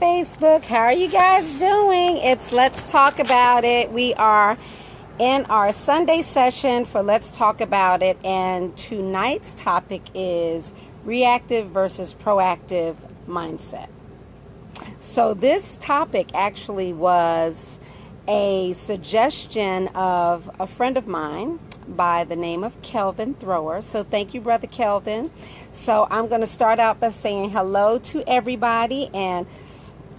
Facebook. How are you guys doing? It's Let's Talk About It. We are in our Sunday session for Let's Talk About It, and tonight's topic is reactive versus proactive mindset. So this topic actually was a suggestion of a friend of mine by the name of Kelvin Thrower. So thank you, Brother Kelvin. So I'm going to start out by saying hello to everybody, and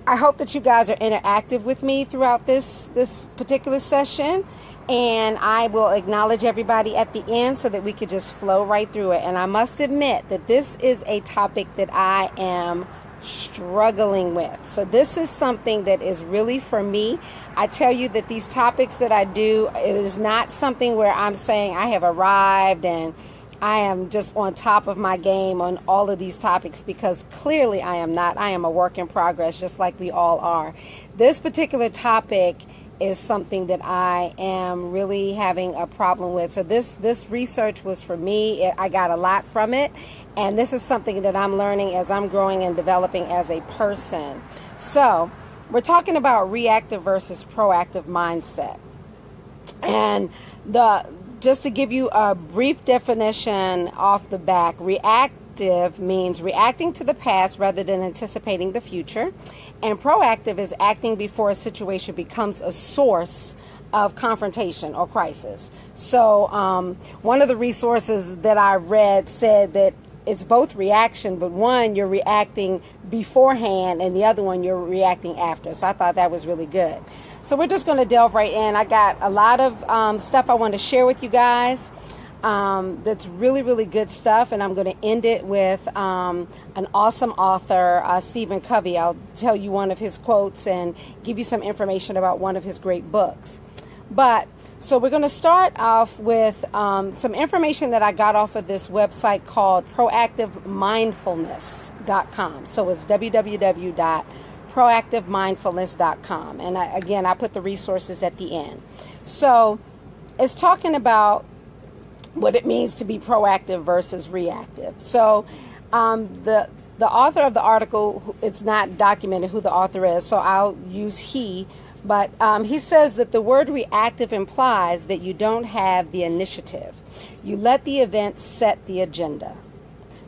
I hope that you guys are interactive with me throughout this particular session, and I will acknowledge everybody at the end so that we could just flow right through it. And I must admit that this is a topic that I am struggling with. So this is something that is really for me. I tell you that these topics that I do, it is not something where I'm saying I have arrived and I am just on top of my game on all of these topics, because clearly I am not. I am a work in progress, just like we all are. This particular topic is something that I am really having a problem with. So this research was for me. I got a lot from it, and this is something that I'm learning as I'm growing and developing as a person. So we're talking about reactive versus proactive mindset. And just to give you a brief definition off the back, reactive means reacting to the past rather than anticipating the future. And proactive is acting before a situation becomes a source of confrontation or crisis. So one of the resources that I read said that it's both reaction, but one, you're reacting beforehand, and the other one, you're reacting after. So I thought that was really good. So we're just going to delve right in. I got a lot of stuff I want to share with you guys. That's really, really good stuff. And I'm going to end it with an awesome author, Stephen Covey. I'll tell you one of his quotes and give you some information about one of his great books. So we're going to start off with some information that I got off of this website called proactivemindfulness.com. So it's www.proactivemindfulness.com. And I put the resources at the end. So it's talking about what it means to be proactive versus reactive. So the author of the article, it's not documented who the author is, so I'll use he. But he says that the word reactive implies that you don't have the initiative. You let the event set the agenda.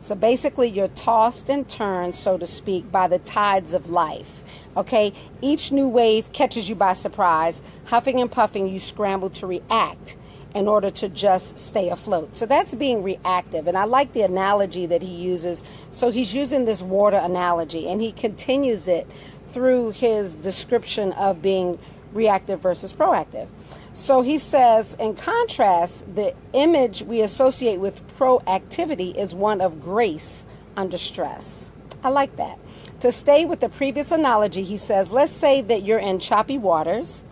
So basically, you're tossed and turned, so to speak, by the tides of life. Okay? Each new wave catches you by surprise. Huffing and puffing, you scramble to react in order to just stay afloat. So that's being reactive. And I like the analogy that he uses. So he's using this water analogy, and he continues it through his description of being reactive versus proactive. So he says, in contrast, the image we associate with proactivity is one of grace under stress. I like that. To stay with the previous analogy, he says, let's say that you're in choppy waters.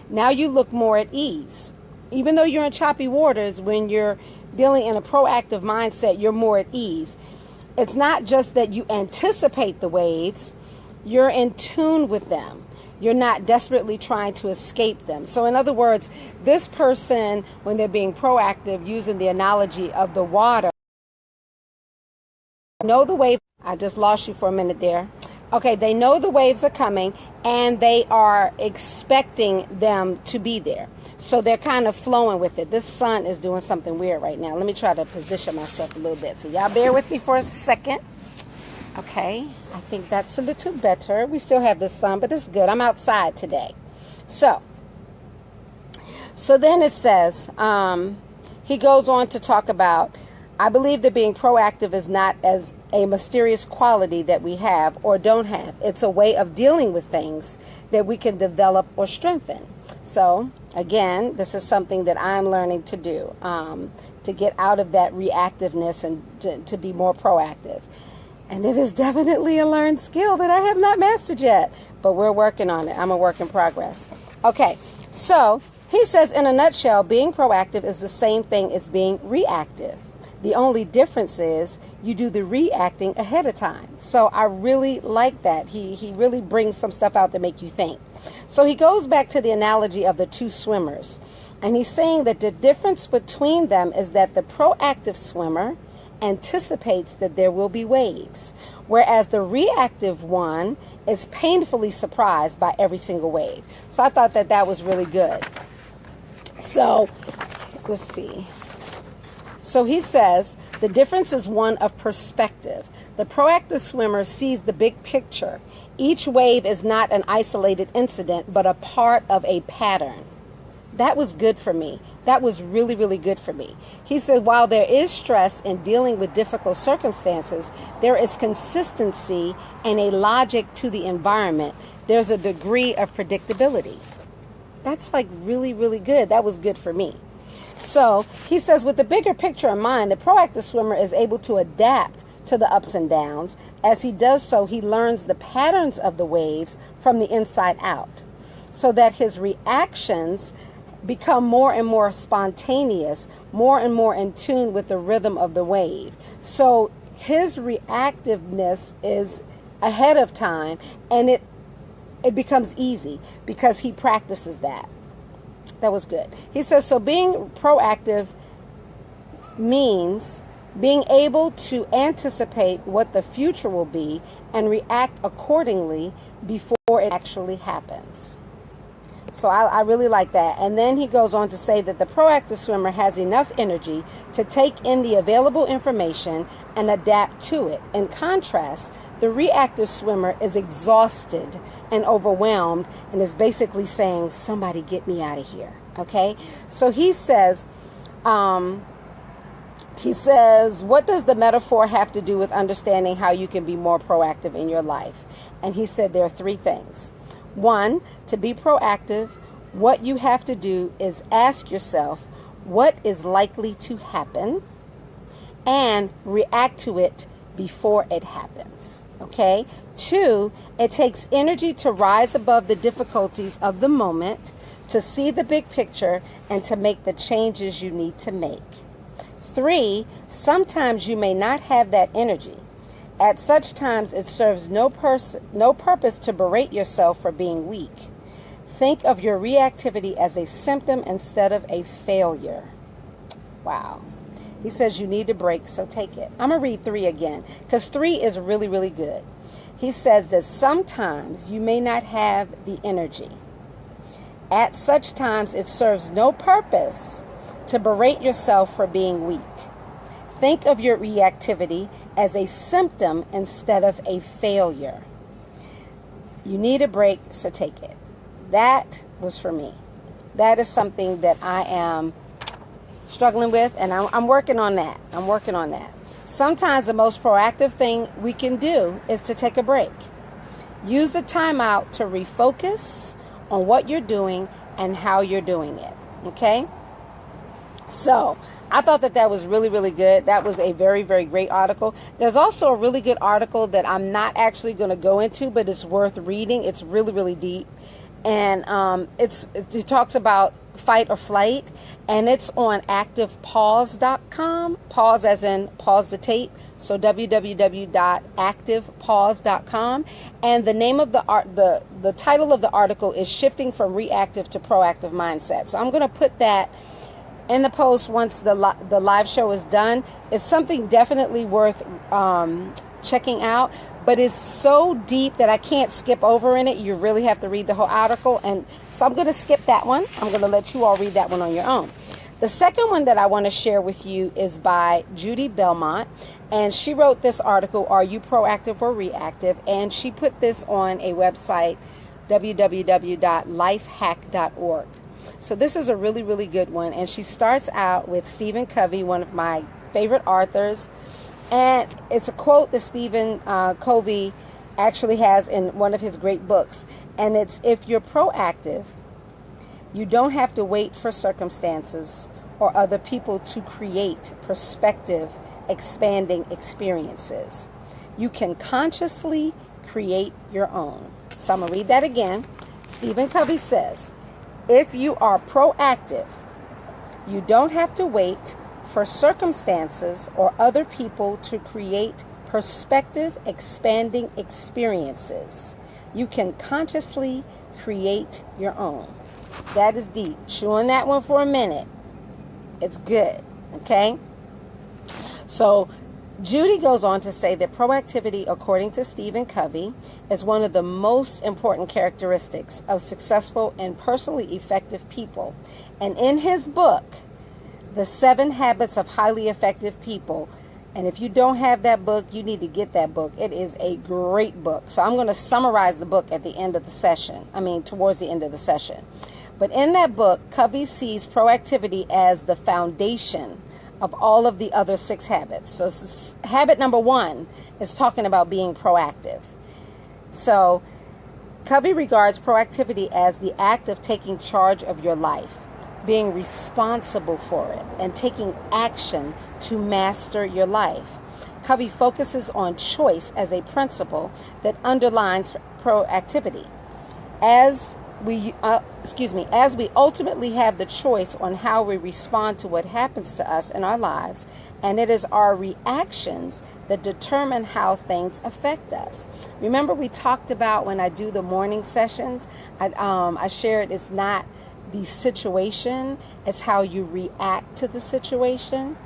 Now you look more at ease. Even though you're in choppy waters, when you're dealing in a proactive mindset, you're more at ease. It's not just that you anticipate the waves, you're in tune with them. You're not desperately trying to escape them. So in other words, this person, when they're being proactive, using the analogy of the water, know the wave. I just lost you for a minute there. Okay, they know the waves are coming, and they are expecting them to be there. So they're kind of flowing with it. This sun is doing something weird right now. Let me try to position myself a little bit. So y'all bear with me for a second. Okay, I think that's a little better. We still have the sun, but it's good. I'm outside today. So then it says, he goes on to talk about, I believe that being proactive is not as a mysterious quality that we have or don't have. It's a way of dealing with things that we can develop or strengthen. So again, this is something that I'm learning to do, to get out of that reactiveness and to be more proactive. And it is definitely a learned skill that I have not mastered yet, but we're working on it. I'm a work in progress. Okay, so he says, in a nutshell, being proactive is the same thing as being reactive. The only difference is you do the reacting ahead of time. So I really like that. He really brings some stuff out to make you think. So he goes back to the analogy of the two swimmers. And he's saying that the difference between them is that the proactive swimmer anticipates that there will be waves, whereas the reactive one is painfully surprised by every single wave. So I thought that that was really good. So let's see. So he says the difference is one of perspective. The proactive swimmer sees the big picture. Each wave is not an isolated incident, but a part of a pattern. That was good for me. That was really, really good for me. He said, while there is stress in dealing with difficult circumstances, there is consistency and a logic to the environment. There's a degree of predictability. That's like really, really good. That was good for me. So he says, with the bigger picture in mind, the proactive swimmer is able to adapt to the ups and downs. As he does so, he learns the patterns of the waves from the inside out, so that his reactions become more and more spontaneous, more and more in tune with the rhythm of the wave. So his reactiveness is ahead of time, and it becomes easy because he practices that. That was good. He says, so being proactive means being able to anticipate what the future will be and react accordingly before it actually happens. So I really like that. And then he goes on to say that the proactive swimmer has enough energy to take in the available information and adapt to it. In contrast, the reactive swimmer is exhausted and overwhelmed and is basically saying, somebody get me out of here. Okay? So he says, what does the metaphor have to do with understanding how you can be more proactive in your life? And he said there are three things. One, to be proactive, what you have to do is ask yourself what is likely to happen and react to it before it happens. Okay? Two, it takes energy to rise above the difficulties of the moment, to see the big picture, and to make the changes you need to make. Three, sometimes you may not have that energy. At such times, it serves no purpose to berate yourself for being weak. Think of your reactivity as a symptom instead of a failure. Wow. He says you need a break, so take it. I'm going to read 3 again, because 3 is really, really good. He says that sometimes you may not have the energy. At such times, it serves no purpose to berate yourself for being weak. Think of your reactivity as a symptom instead of a failure. You need a break, so take it. That was for me. That is something that I am struggling with, and I'm working on that. I'm working on that. Sometimes the most proactive thing we can do is to take a break. Use the timeout to refocus on what you're doing and how you're doing it. Okay? So I thought that was really, really good. That was a very, very great article. There's also a really good article that I'm not actually going to go into, but it's worth reading. It's really, really deep. And it talks about fight or flight, and it's on activepause.com. Pause as in pause the tape. So www.activepause.com. And the name of the title of the article is Shifting from Reactive to Proactive Mindset. So I'm going to put that in the post once the live show is done. It's something definitely worth checking out, but it's so deep that I can't skip over in it. You really have to read the whole article, and so I'm going to skip that one. I'm going to let you all read that one on your own. The second one that I want to share with you is by Judy Belmont, and she wrote this article, Are You Proactive or Reactive? And she put this on a website, www.lifehack.org. So this is a really, really good one. And she starts out with Stephen Covey, one of my favorite authors. And it's a quote that Stephen Covey actually has in one of his great books. And it's, if you're proactive, you don't have to wait for circumstances or other people to create perspective expanding experiences. You can consciously create your own. So I'm going to read that again. Stephen Covey says, if you are proactive, you don't have to wait for circumstances or other people to create perspective expanding experiences. You can consciously create your own. That is deep. Chew on that one for a minute. It's good. Okay? So Judy goes on to say that proactivity, according to Stephen Covey, is one of the most important characteristics of successful and personally effective people. And in his book, The 7 Habits of Highly Effective People, and if you don't have that book, you need to get that book. It is a great book. So I'm going to summarize the book at the end of the session. Towards the end of the session. But in that book, Covey sees proactivity as the foundation of all of the other 6 habits. So habit number 1 is talking about being proactive. So Covey regards proactivity as the act of taking charge of your life, being responsible for it, and taking action to master your life. Covey focuses on choice as a principle that underlines proactivity. As we ultimately have the choice on how we respond to what happens to us in our lives, and it is our reactions that determine how things affect us. Remember, we talked about when I do the morning sessions, I shared it's not the situation, it's how you react to the situation.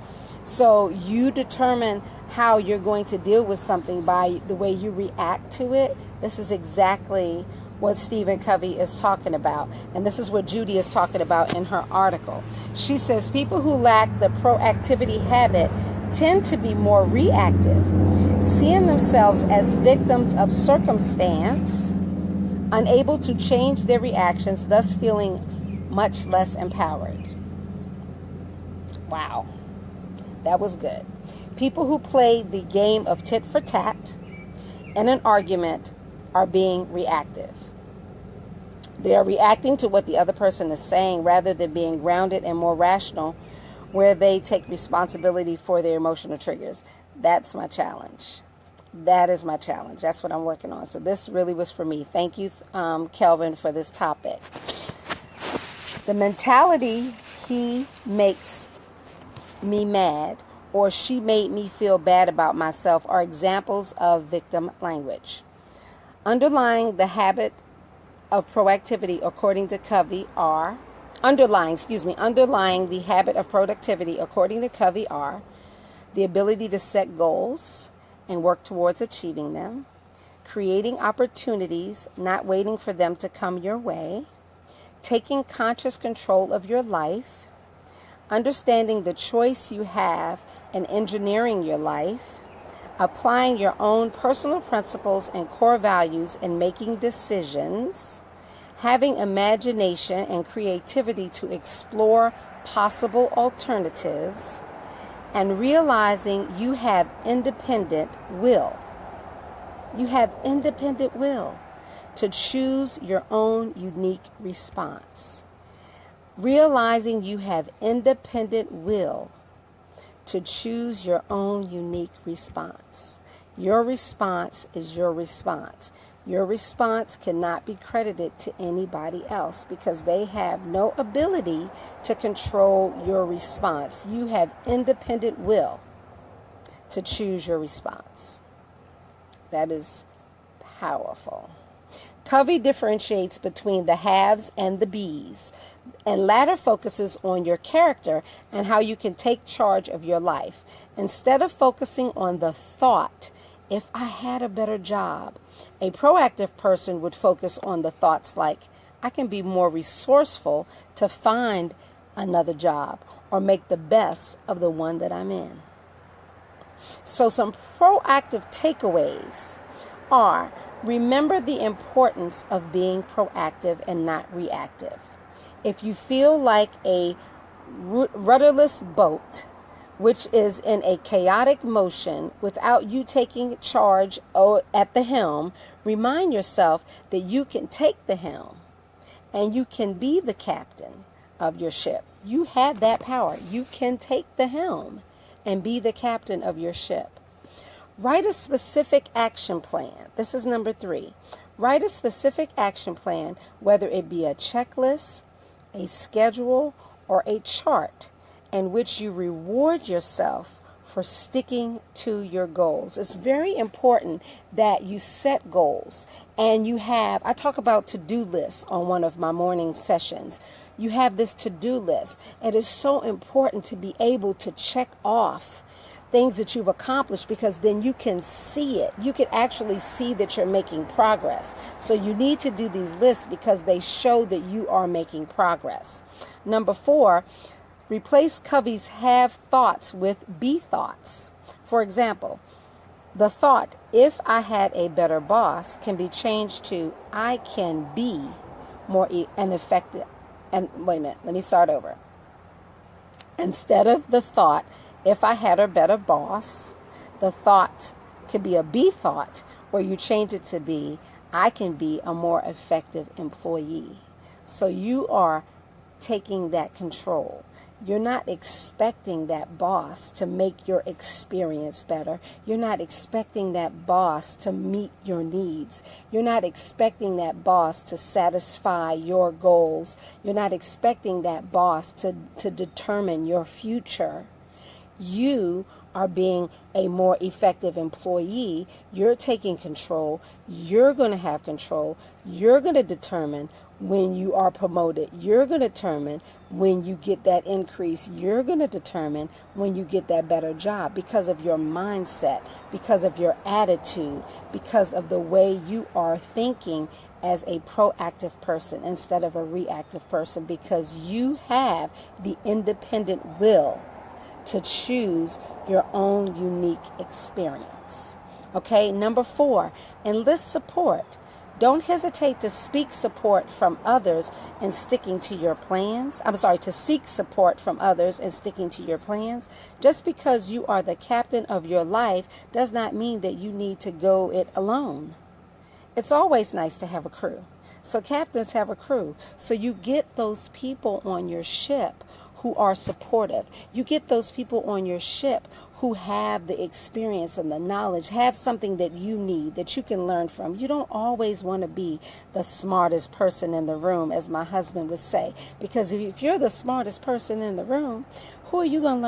So you determine how you're going to deal with something by the way you react to it. This is exactly what Stephen Covey is talking about. And this is what Judy is talking about in her article. She says people who lack the proactivity habit tend to be more reactive, seeing themselves as victims of circumstance, unable to change their reactions, thus feeling much less empowered. Wow, that was good. People who play the game of tit for tat in an argument are being reactive. They are reacting to what the other person is saying rather than being grounded and more rational, where they take responsibility for their emotional triggers. That's my challenge. That is my challenge. That's what I'm working on. So this really was for me. Thank you, Kelvin, for this topic. The mentality, he makes me mad or she made me feel bad about myself, are examples of victim language. Underlying the habit of proactivity, according to Covey, underlying the habit of productivity, according to Covey, are the ability to set goals and work towards achieving them, creating opportunities, not waiting for them to come your way, taking conscious control of your life, understanding the choice you have in engineering your life, applying your own personal principles and core values in making decisions, having imagination and creativity to explore possible alternatives, and realizing you have independent will. You have independent will to choose your own unique response. Realizing you have independent will to choose your own unique response. Your response is your response. Your response cannot be credited to anybody else because they have no ability to control your response. You have independent will to choose your response. That is powerful. Covey differentiates between the haves and the bees, and latter focuses on your character and how you can take charge of your life. Instead of focusing on the thought, if I had a better job, a proactive person would focus on the thoughts like, I can be more resourceful to find another job or make the best of the one that I'm in. So some proactive takeaways are: remember the importance of being proactive and not reactive. If you feel like a rudderless boat, which is in a chaotic motion without you taking charge at the helm, remind yourself that you can take the helm and you can be the captain of your ship. You have that power. You can take the helm and be the captain of your ship. Write a specific action plan. This is number 3. Write a specific action plan, whether it be a checklist, a schedule, or a chart, in which you reward yourself for sticking to your goals. It's very important that you set goals and I talk about to-do lists on one of my morning sessions. You have this to-do list. It is so important to be able to check off things that you've accomplished, because then you can see it. You can actually see that you're making progress. So you need to do these lists because they show that you are making progress. Number 4, replace Covey's have thoughts with be thoughts. For example, the thought, if I had a better boss, can be changed to I can be more an effective. And wait a minute, let me start over. Instead of the thought, if I had a better boss, the thought could be a be thought, where you change it to be, I can be a more effective employee. So you are taking that control. You're not expecting that boss to make your experience better. You're not expecting that boss to meet your needs. You're not expecting that boss to satisfy your goals. You're not expecting that boss to determine your future. You are being a more effective employee. You're taking control. You're going to have control. You're going to determine when you are promoted. You're going to determine when you get that increase. You're going to determine when you get that better job, because of your mindset, because of your attitude, because of the way you are thinking as a proactive person instead of a reactive person, because you have the independent will to choose your own unique experience. Okay, number 4, enlist support. Don't hesitate to seek support from others and sticking to your plans. To seek support from others and sticking to your plans. Just because you are the captain of your life does not mean that you need to go it alone. It's always nice to have a crew. So captains have a crew. So you get those people on your ship who are supportive. You get those people on your ship who have the experience and the knowledge, have something that you need, that you can learn from. You don't always want to be the smartest person in the room, as my husband would say, because if you're the smartest person in the room, who are you going to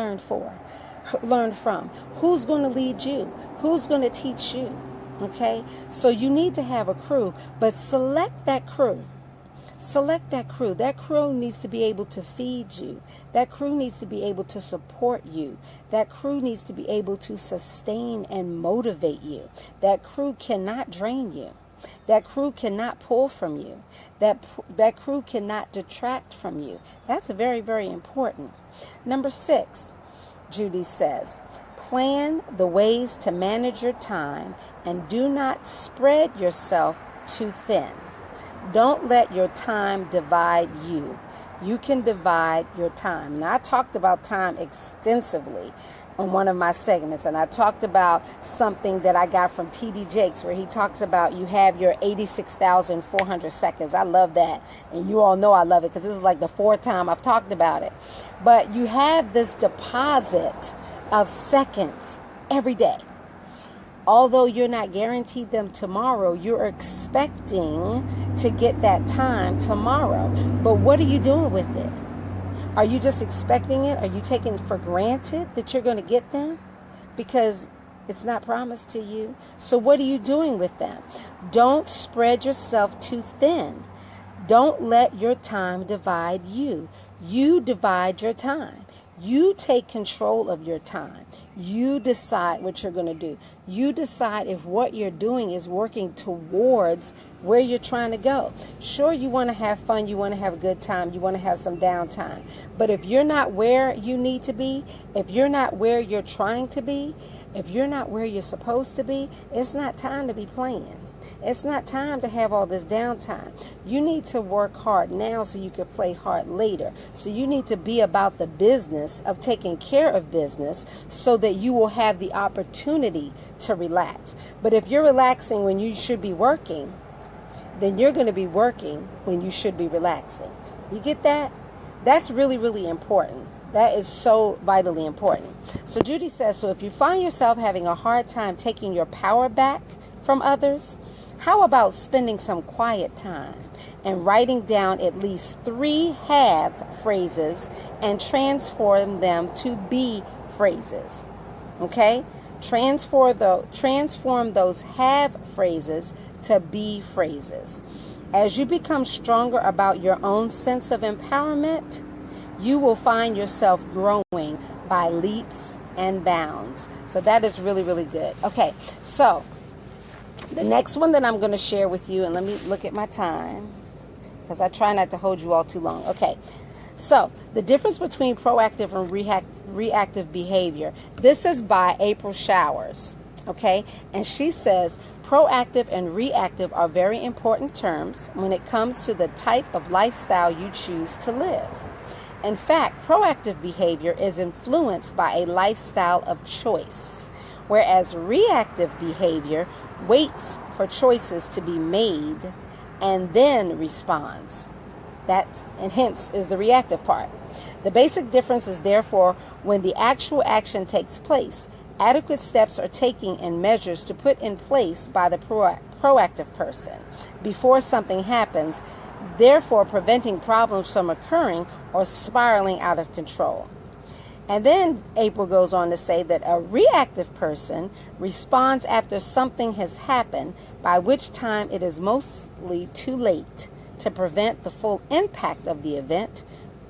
learn from? Who's going to lead you? Who's going to teach you? Okay? So you need to have a crew, but select that crew. Select that crew. That crew needs to be able to feed you. That crew needs to be able to support you. That crew needs to be able to sustain and motivate you. That crew cannot drain you. That crew cannot pull from you. That crew cannot detract from you. That's very, very important. Number 6, Judy says, plan the ways to manage your time and do not spread yourself too thin. Don't let your time divide you. You can divide your time. Now, I talked about time extensively on one of my segments, and I talked about something that I got from T.D. Jakes, where he talks about you have your 86,400 seconds. I love that, and you all know I love it because this is like the 4th time I've talked about it. But you have this deposit of seconds every day. Although you're not guaranteed them tomorrow, you're expecting to get that time tomorrow. But what are you doing with it? Are you just expecting it? Are you taking for granted that you're going to get them? Because it's not promised to you. So what are you doing with them? Don't spread yourself too thin. Don't let your time divide you. You divide your time. You take control of your time. You decide what you're going to do. You decide if what you're doing is working towards where you're trying to go. Sure, you want to have fun. You want to have a good time. You want to have some downtime. But if you're not where you need to be, if you're not where you're trying to be, if you're not where you're supposed to be, it's not time to be playing. It's not time to have all this downtime. You need to work hard now so you can play hard later. So you need to be about the business of taking care of business so that you will have the opportunity to relax. But if you're relaxing when you should be working, then you're going to be working when you should be relaxing. You get that? That's really, really important. That is so vitally important. So Judy says, so if you find yourself having a hard time taking your power back from others, how about spending some quiet time and writing down at least 3 have phrases and transform them to be phrases? Okay? Transform those have phrases to be phrases. As you become stronger about your own sense of empowerment, you will find yourself growing by leaps and bounds. So that is really, really good. Okay, so the next one that I'm going to share with you, and let me look at my time because I try not to hold you all too long. Okay, so the difference between proactive and reactive behavior. This is by April Showers. Okay, and she says proactive and reactive are very important terms when it comes to the type of lifestyle you choose to live. In fact, proactive behavior is influenced by a lifestyle of choice, whereas reactive behavior waits for choices to be made and then responds. That, and hence, is the reactive part. The basic difference is therefore when the actual action takes place, adequate steps are taken and measures to put in place by the proactive person before something happens, therefore preventing problems from occurring or spiraling out of control. And then April goes on to say that a reactive person responds after something has happened, by which time it is mostly too late to prevent the full impact of the event,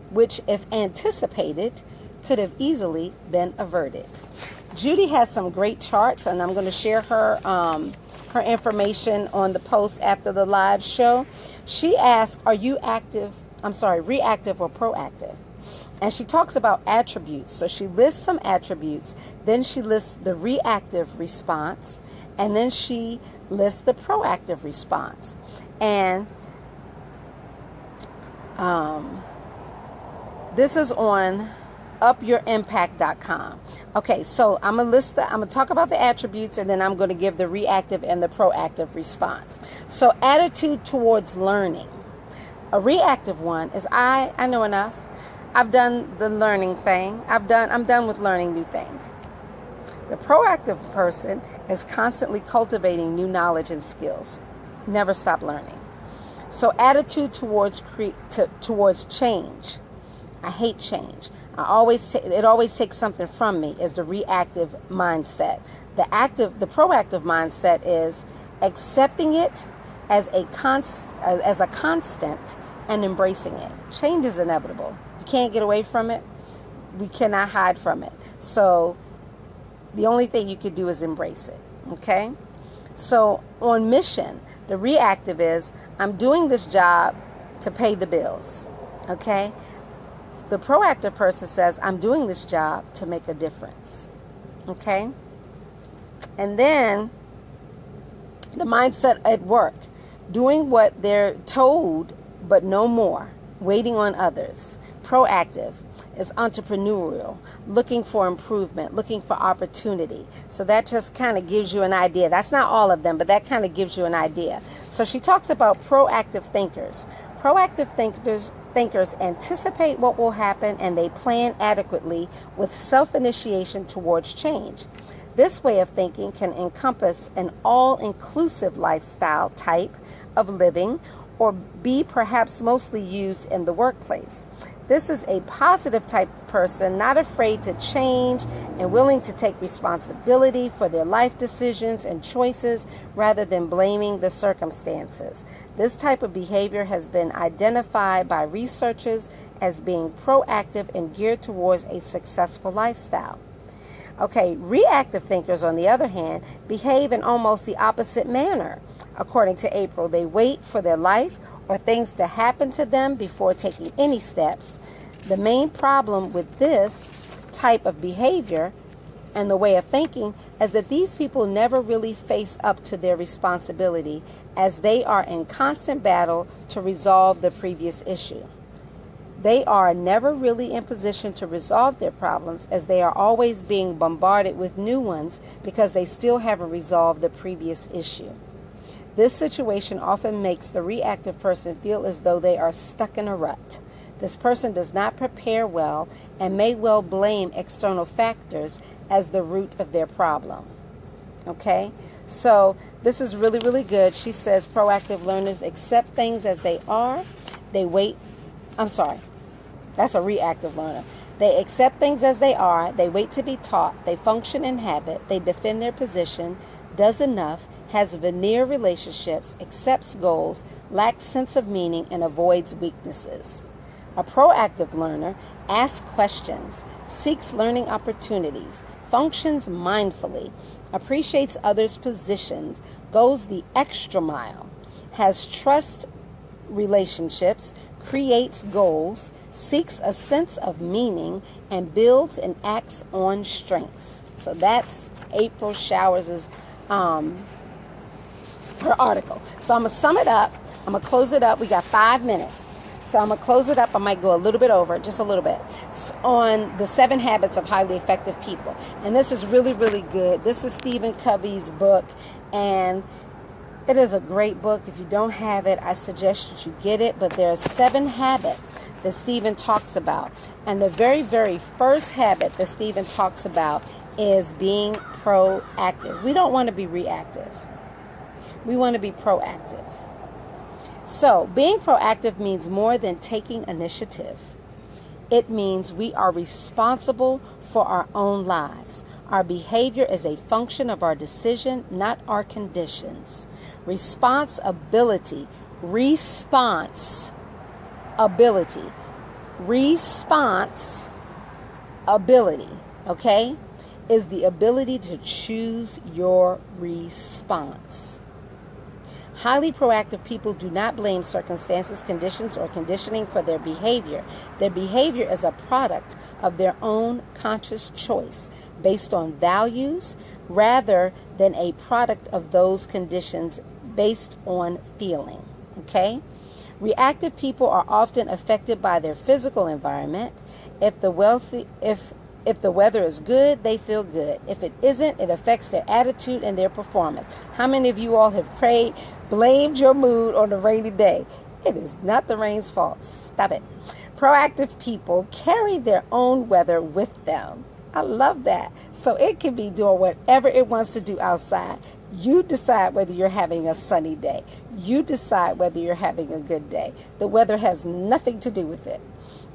which, if anticipated, could have easily been averted. Judy has some great charts, and I'm going to share her information on the post after the live show. She asked, are you reactive or proactive? And she talks about attributes. So she lists some attributes, then she lists the reactive response, and then she lists the proactive response. And this is on upyourimpact.com. Okay, so I'm gonna talk about the attributes, and then I'm going to give the reactive and the proactive response. So attitude towards learning. A reactive one is I know enough. I've done the learning thing. I'm done with learning new things. The proactive person is constantly cultivating new knowledge and skills. Never stop learning. So attitude towards change. I hate change. It always takes something from me, is the reactive mindset. The proactive mindset is accepting it as a constant and embracing it. Change is inevitable. You can't get away from it. We cannot hide from it. So the only thing you could do is embrace it. Okay? So on mission, the reactive is I'm doing this job to pay the bills. Okay? The proactive person says, I'm doing this job to make a difference. Okay? And then the mindset at work, doing what they're told, but no more, waiting on others. Proactive is entrepreneurial, looking for improvement, looking for opportunity. So that just kind of gives you an idea. That's not all of them, but that kind of gives you an idea. So she talks about proactive thinkers. Proactive thinkers anticipate what will happen, and they plan adequately with self-initiation towards change. This way of thinking can encompass an all-inclusive lifestyle type of living, or be perhaps mostly used in the workplace. This is a positive type of person, not afraid to change and willing to take responsibility for their life decisions and choices rather than blaming the circumstances. This type of behavior has been identified by researchers as being proactive and geared towards a successful lifestyle. Okay, reactive thinkers, on the other hand, behave in almost the opposite manner. According to April, they wait for their life or things to happen to them before taking any steps. The main problem with this type of behavior and the way of thinking is that these people never really face up to their responsibility, as they are in constant battle to resolve the previous issue. They are never really in position to resolve their problems, as they are always being bombarded with new ones because they still haven't resolved the previous issue. This situation often makes the reactive person feel as though they are stuck in a rut. This person does not prepare well and may well blame external factors as the root of their problem. Okay? So this is really, really good. She says proactive learners accept things as they are. That's a reactive learner. They accept things as they are. They wait to be taught. They function in habit. They defend their position, does enough, has veneer relationships, accepts goals, lacks sense of meaning, and avoids weaknesses. A proactive learner asks questions, seeks learning opportunities, functions mindfully, appreciates others' positions, goes the extra mile, has trust relationships, creates goals, seeks a sense of meaning, and builds and acts on strengths. So that's April Showers' her article. So I'm going to sum it up. I'm going to close it up. We got 5 minutes. So I'm going to close it up. I might go a little bit over, just a little bit, on the 7 habits of highly effective people. And this is really, really good. This is Stephen Covey's book, and it is a great book. If you don't have it, I suggest that you get it. But there are 7 habits that Stephen talks about. And the very, very first habit that Stephen talks about is being proactive. We don't want to be reactive. We want to be proactive. So, being proactive means more than taking initiative. It means we are responsible for our own lives. Our behavior is a function of our decision, not our conditions. Responsibility, okay, is the ability to choose your response. Highly proactive people do not blame circumstances, conditions, or conditioning for their behavior. Their behavior is a product of their own conscious choice based on values rather than a product of those conditions based on feeling. Okay? Reactive people are often affected by their physical environment. If the weather is good, they feel good. If it isn't, it affects their attitude and their performance. How many of you all have blamed your mood on a rainy day? It is not the rain's fault. Stop it. Proactive people carry their own weather with them. I love that. So it can be doing whatever it wants to do outside. You decide whether you're having a sunny day. You decide whether you're having a good day. The weather has nothing to do with it.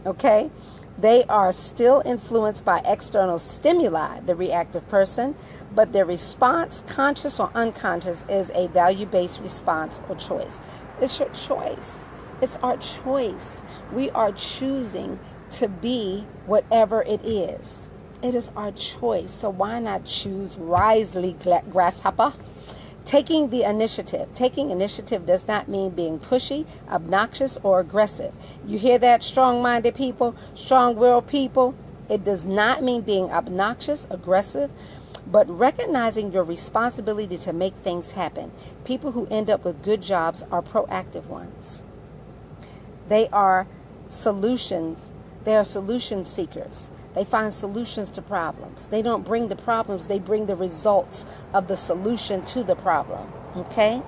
Okay? They are still influenced by external stimuli, the reactive person, but their response, conscious or unconscious, is a value-based response or choice. It's your choice. It's our choice. We are choosing to be whatever it is. It is our choice. So why not choose wisely, grasshopper? Taking the initiative. Taking initiative does not mean being pushy, obnoxious, or aggressive. You hear that, strong-minded people, strong-willed people? It does not mean being obnoxious, aggressive, but recognizing your responsibility to make things happen. People who end up with good jobs are proactive ones. They are solution seekers. They find solutions to problems. They don't bring the problems, they bring the results of the solution to the problem. Okay?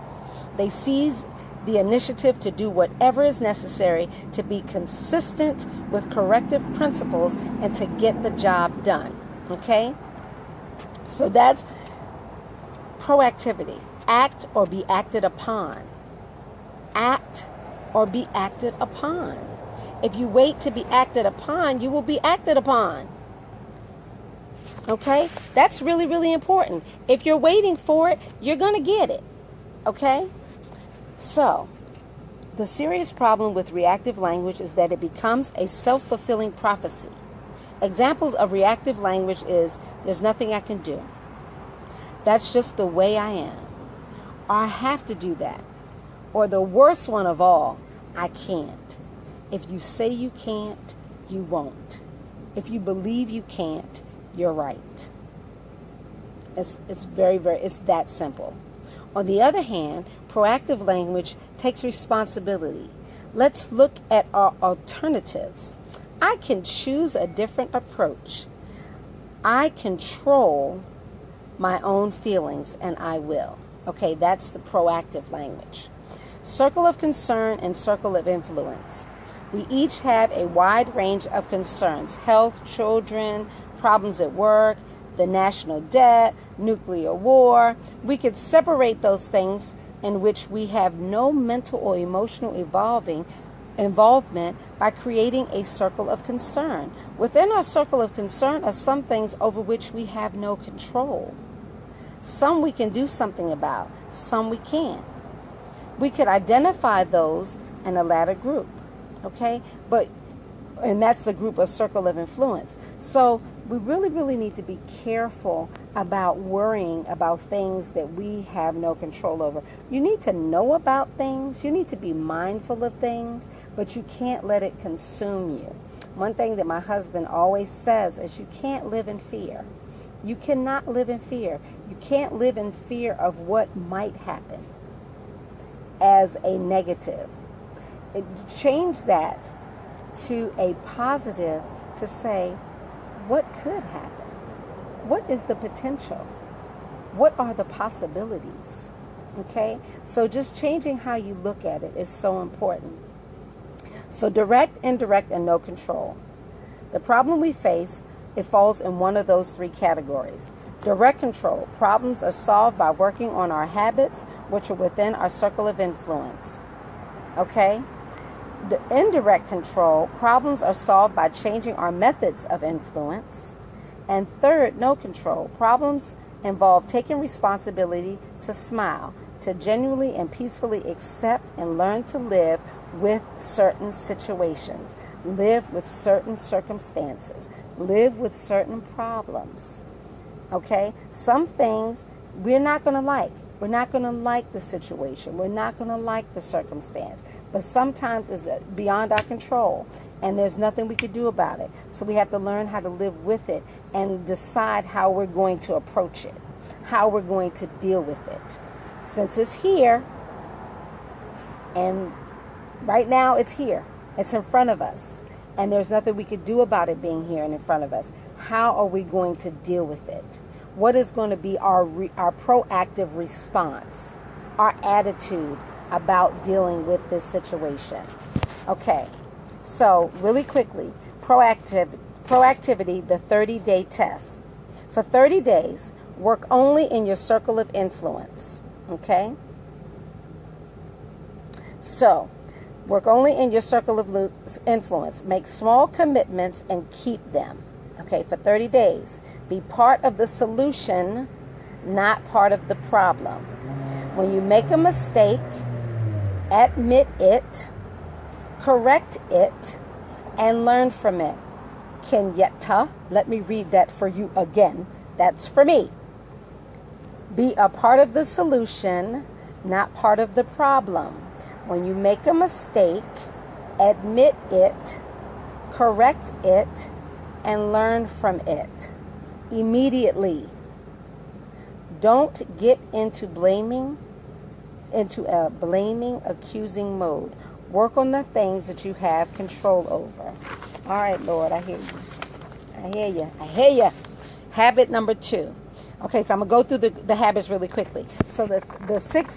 They seize the initiative to do whatever is necessary to be consistent with corrective principles and to get the job done. Okay? So that's proactivity. Act or be acted upon. Act or be acted upon. If you wait to be acted upon, you will be acted upon. Okay? That's really, really important. If you're waiting for it, you're going to get it. Okay? So, the serious problem with reactive language is that it becomes a self-fulfilling prophecy. Examples of reactive language is, there's nothing I can do. That's just the way I am. Or I have to do that. Or the worst one of all, I can't. If you say you can't, you won't. If you believe you can't, you're right. It's very, very, it's that simple. On the other hand, proactive language takes responsibility. Let's look at our alternatives. I can choose a different approach. I control my own feelings, and I will. Okay, that's the proactive language. Circle of concern and circle of influence. We each have a wide range of concerns: health, children, problems at work, the national debt, nuclear war. We could separate those things in which we have no mental or emotional involvement by creating a circle of concern. Within our circle of concern are some things over which we have no control. Some we can do something about, some we can't. We could identify those in a latter group. Okay, but And that's the group of circle of influence. So we really, really need to be careful about worrying about things that we have no control over. You need to know about things. You need to be mindful of things, but you can't let it consume you. One thing that my husband always says is you can't live in fear. You cannot live in fear. You can't live in fear of what might happen as a negative. Change that to a positive, to say, what could happen? What is the potential? What are the possibilities? Okay? So just changing how you look at it is so important. So direct, indirect, and no control. The problem we face, it falls in one of those three categories. Direct control. Problems are solved by working on our habits, which are within our circle of influence. Okay? The indirect control, problems are solved by changing our methods of influence. And third, no control, problems involve taking responsibility to smile, to genuinely and peacefully accept and learn to live with certain situations, live with certain circumstances, live with certain problems. Okay? Some things we're not going to like. We're not going to like the situation. We're not going to like the circumstance. But sometimes it's beyond our control, and there's nothing we could do about it. So we have to learn how to live with it and decide how we're going to approach it, how we're going to deal with it. Since it's here, and right now it's here, it's in front of us, and there's nothing we could do about it being here and in front of us. How are we going to deal with it? What is going to be our proactive response, our attitude about dealing with this situation? Okay, so really quickly, proactivity, the 30-day test. For 30 days, work only in your circle of influence. Okay? So, work only in your circle of influence. Make small commitments and keep them. Okay, for 30 days. Be part of the solution, not part of the problem. When you make a mistake, admit it, correct it, and learn from it. Kenyetta, let me read that for you again. That's for me. Be a part of the solution, not part of the problem. When you make a mistake, admit it, correct it, and learn from it. Immediately. Don't get into a blaming, accusing mode. Work on the things that you have control over. All right, Lord, I hear you. I hear you. I hear you. Habit number 2. Okay, so I'm going to go through the habits really quickly. So the 6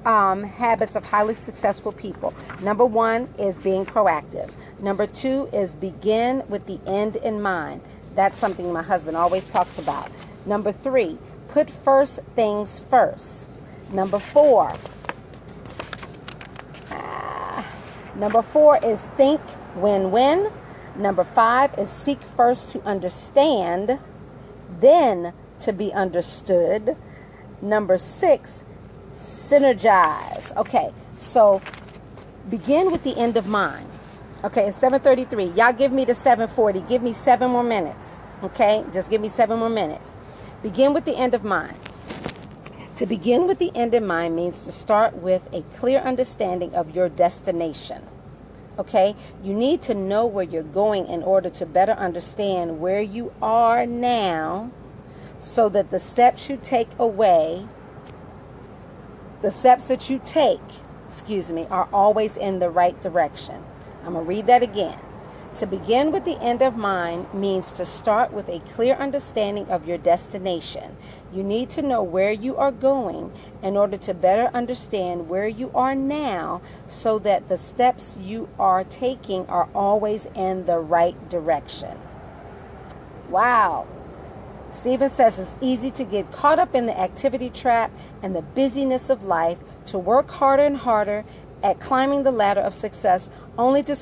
habits of highly successful people. Number 1 is being proactive. Number 2 is begin with the end in mind. That's something my husband always talks about. Number 3, put first things first. Number 4 is think win-win. Number 5 is seek first to understand, then to be understood. Number 6, synergize. Okay, so begin with the end of mind. Okay, it's 7:33. Y'all give me the 7:40. Give me 7 more minutes. Okay, just give me 7 more minutes. Begin with the end of mind. To begin with the end in mind means to start with a clear understanding of your destination. Okay, you need to know where you're going in order to better understand where you are now, so that the steps that you take, are always in the right direction. I'm going to read that again. To begin with the end of mind means to start with a clear understanding of your destination. You need to know where you are going in order to better understand where you are now, so that the steps you are taking are always in the right direction. Wow. Stephen says it's easy to get caught up in the activity trap and the busyness of life, to work harder and harder at climbing the ladder of success, only to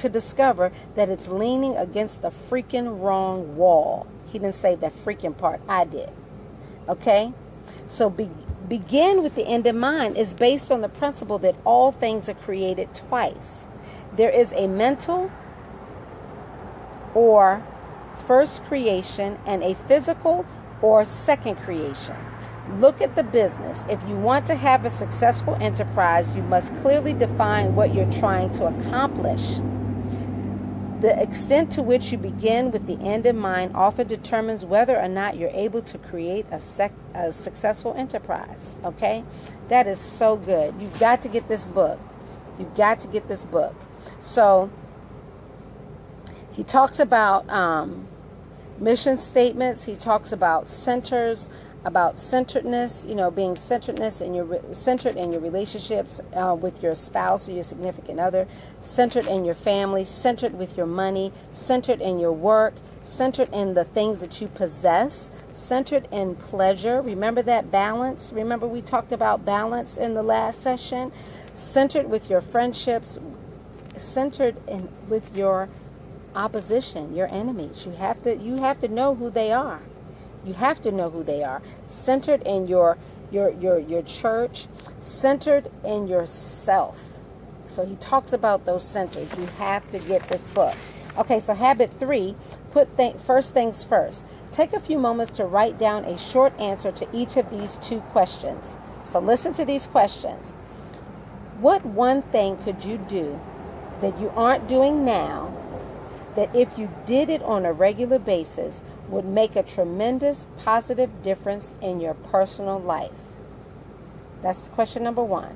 discover that it's leaning against the freaking wrong wall. He didn't say that freaking part. I did. Okay? So begin with the end in mind is based on the principle that all things are created twice. There is a mental or first creation, and a physical or second creation. Look at the business. If you want to have a successful enterprise, you must clearly define what you're trying to accomplish. The extent to which you begin with the end in mind often determines whether or not you're able to create a successful enterprise. Okay? That is so good. You've got to get this book. You've got to get this book. So, he talks about mission statements. He talks about centers, about centeredness, being centered in your relationships with your spouse or your significant other, centered in your family, centered with your money, centered in your work, centered in the things that you possess, centered in pleasure. Remember that balance? Remember we talked about balance in the last session? Centered with your friendships, centered with your opposition, your enemies. You have to know who they are. You have to know who they are. Centered in your church, centered in yourself. So he talks about those centers. You have to get this book. Okay, so habit 3, put first things first. Take a few moments to write down a short answer to each of these 2 questions. So listen to these questions. What one thing could you do that you aren't doing now that if you did it on a regular basis would make a tremendous positive difference in your personal life? That's question number 1.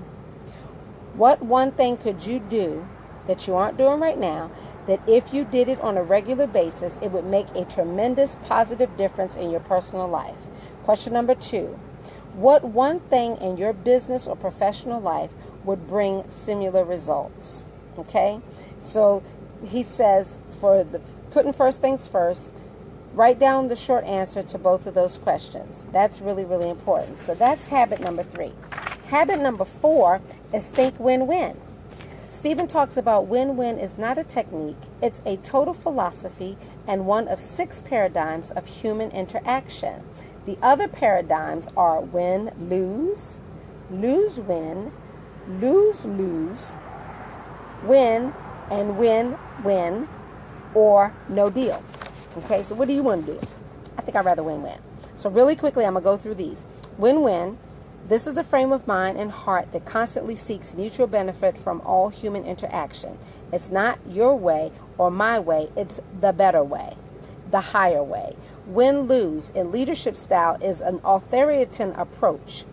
What one thing could you do that you aren't doing right now that if you did it on a regular basis, it would make a tremendous positive difference in your personal life? Question number 2. What one thing in your business or professional life would bring similar results? Okay? So he says, for the putting first things first, write down the short answer to both of those questions. That's really, really important. So that's habit number 3. Habit number 4 is think win-win. Stephen talks about win-win is not a technique. It's a total philosophy and one of 6 paradigms of human interaction. The other paradigms are win-lose, lose-win, lose-lose, win and win-win, or no deal. Okay, so what do you want to do? I think I'd rather win-win. So really quickly, I'm going to go through these. Win-win. This is the frame of mind and heart that constantly seeks mutual benefit from all human interaction. It's not your way or my way. It's the better way, the higher way. Win-lose in leadership style is an authoritarian approach.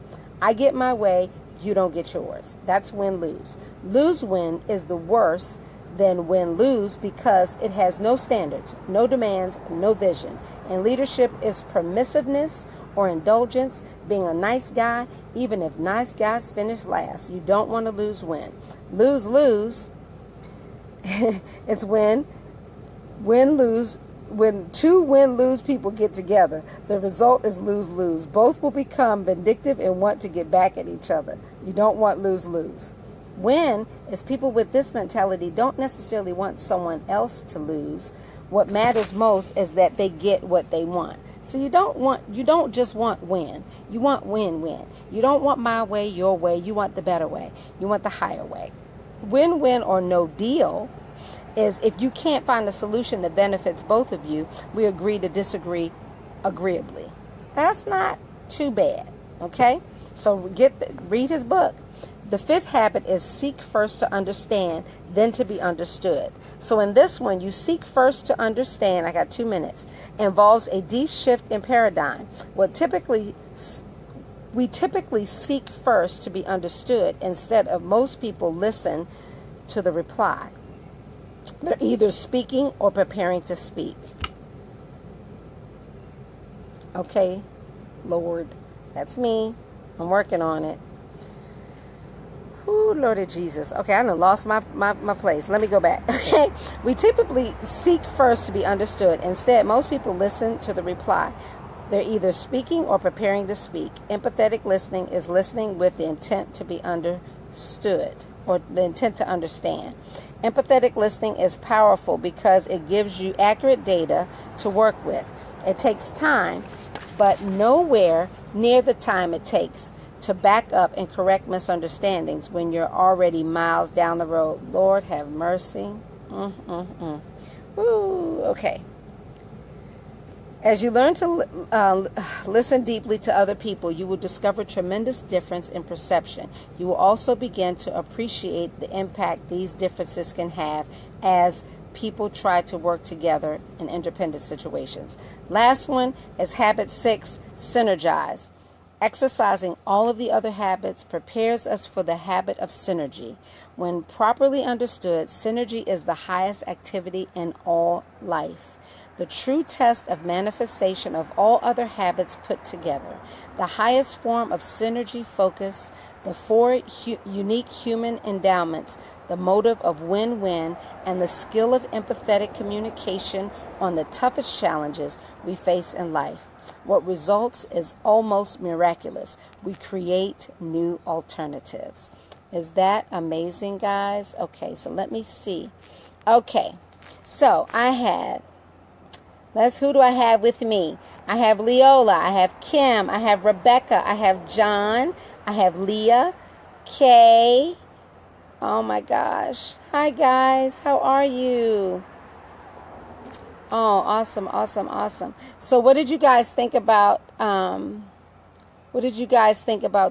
I get my way, you don't get yours. That's win-lose. Lose-win is the worst than win-lose because it has no standards, no demands, no vision. And leadership is permissiveness or indulgence, being a nice guy, even if nice guys finish last. You don't want to lose-win. Lose-lose, it's win-lose. When 2 win-lose people get together, the result is lose-lose. Both will become vindictive and want to get back at each other. You don't want lose-lose. Win is people with this mentality don't necessarily want someone else to lose. What matters most is that they get what they want. So you don't just want win. You want win-win. You don't want my way, your way. You want the better way. You want the higher way. Win-win or no deal is if you can't find a solution that benefits both of you, we agree to disagree agreeably. That's not too bad, okay? So read his book. The 5th habit is seek first to understand, then to be understood. So in this one, you seek first to understand, I got 2 minutes, involves a deep shift in paradigm. We typically seek first to be understood instead of most people listen to the reply. They're either speaking or preparing to speak. Okay, Lord, that's me. I'm working on it. Ooh, Lord of Jesus. Okay, I done lost my place. Let me go back. Okay, we typically seek first to be understood. Instead, most people listen to the reply. They're either speaking or preparing to speak. Empathetic listening is listening with the intent to be understood, or the intent to understand. Empathetic listening is powerful because it gives you accurate data to work with. It takes time, but nowhere near the time it takes to back up and correct misunderstandings when you're already miles down the road. Lord have mercy. Ooh, okay. As you learn to listen deeply to other people, you will discover tremendous difference in perception. You will also begin to appreciate the impact these differences can have as people try to work together in independent situations. Last one is habit 6, synergize. Exercising all of the other habits prepares us for the habit of synergy. When properly understood, synergy is the highest activity in all life, the true test of manifestation of all other habits put together. The highest form of synergy focus, the four unique human endowments, the motive of win-win, and the skill of empathetic communication on the toughest challenges we face in life. What results is almost miraculous. We create new alternatives. Is that amazing, guys? Okay, so let me see. Okay, so who do I have with me? I have Leola, I have Kim, I have Rebecca, I have John, I have Leah, Kay. Oh my gosh. Hi guys, how are you? Oh, awesome, awesome, awesome. So what did you guys think about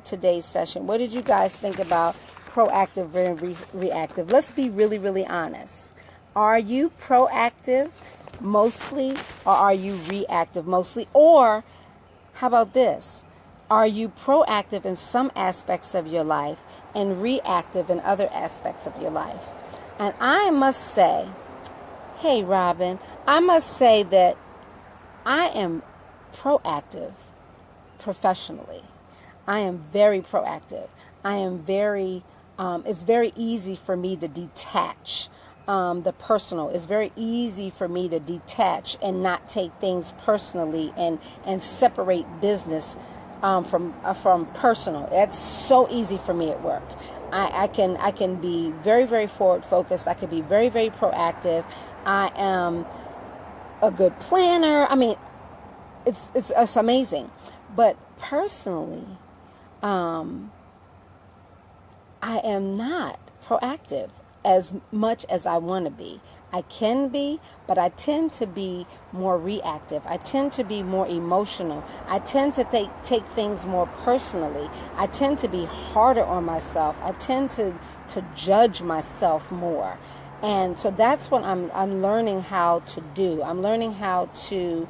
today's session? What did you guys think about proactive and reactive? Let's be really, really honest. Are you proactive mostly, or are you reactive mostly? Or how about this? Are you proactive in some aspects of your life and reactive in other aspects of your life? And I must say, hey Robin, I must say that I am proactive professionally. I am very proactive. I am very, it's very easy for me to detach the personal. It's very easy for me to detach and not take things personally and separate business from personal. That's so easy for me at work. I can be very, very forward focused. I can be very, very proactive. I am a good planner. I mean, it's amazing. But personally, I am not proactive as much as I want to be. I can be, but I tend to be more reactive. I tend to be more emotional. I tend to take things more personally. I tend to be harder on myself. I tend to judge myself more. And so that's what I'm learning how to do. I'm learning how to...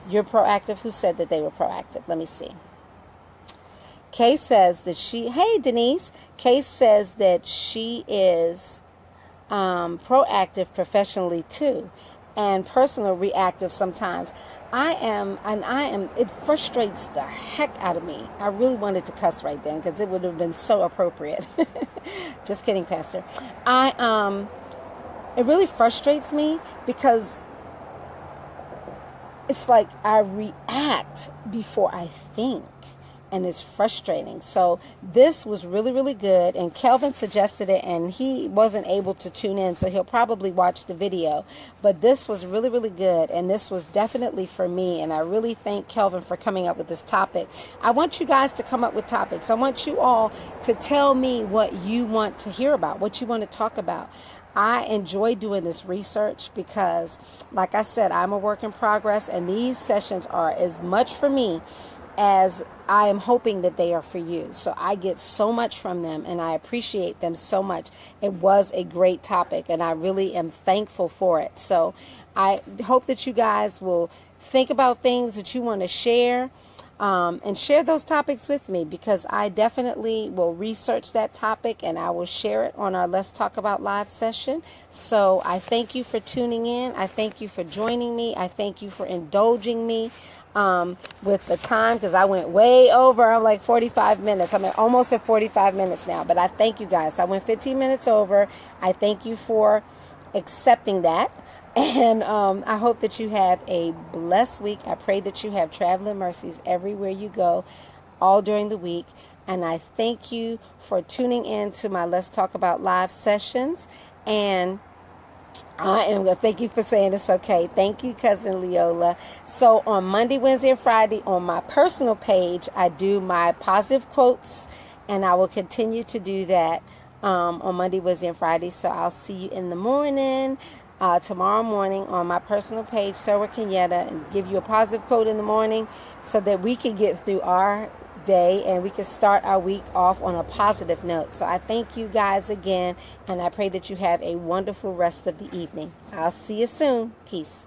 You're proactive. Who said that they were proactive? Let me see. Kay says that hey Denise, Kay says that she is proactive professionally too, and personal reactive sometimes. I am, it frustrates the heck out of me. I really wanted to cuss right then because it would have been so appropriate. Just kidding, Pastor. It really frustrates me because it's like I react before I think. And it's frustrating. So this was really, really good. And Kelvin suggested it, and he wasn't able to tune in, so he'll probably watch the video. But this was really, really good. And this was definitely for me. And I really thank Kelvin for coming up with this topic. I want you guys to come up with topics. I want you all to tell me what you want to hear about, what you want to talk about. I enjoy doing this research because, like I said, I'm a work in progress. And these sessions are as much for me as I am hoping that they are for you. So I get so much from them and I appreciate them so much. It was a great topic and I really am thankful for it. So I hope that you guys will think about things that you want to share and share those topics with me, because I definitely will research that topic and I will share it on our Let's Talk About Live session. So I thank you for tuning in. I thank you for joining me. I thank you for indulging me with the time, because I went way over. I'm like 45 minutes. I'm almost at 45 minutes now, but I thank you guys. I went 15 minutes over. I thank you for accepting that. And I hope that you have a blessed week. I pray that you have traveling mercies everywhere you go all during the week. And I thank you for tuning in to my Let's Talk About Live sessions. And I am going to thank you for saying it's okay. Thank you, Cousin Leola. So on Monday, Wednesday, and Friday on my personal page, I do my positive quotes, and I will continue to do that on Monday, Wednesday, and Friday. So I'll see you in the morning. tomorrow morning on my personal page, Sarah Kenyatta, and give you a positive quote in the morning so that we can get through our day and we can start our week off on a positive note. So I thank you guys again, and I pray that you have a wonderful rest of the evening. I'll see you soon. Peace.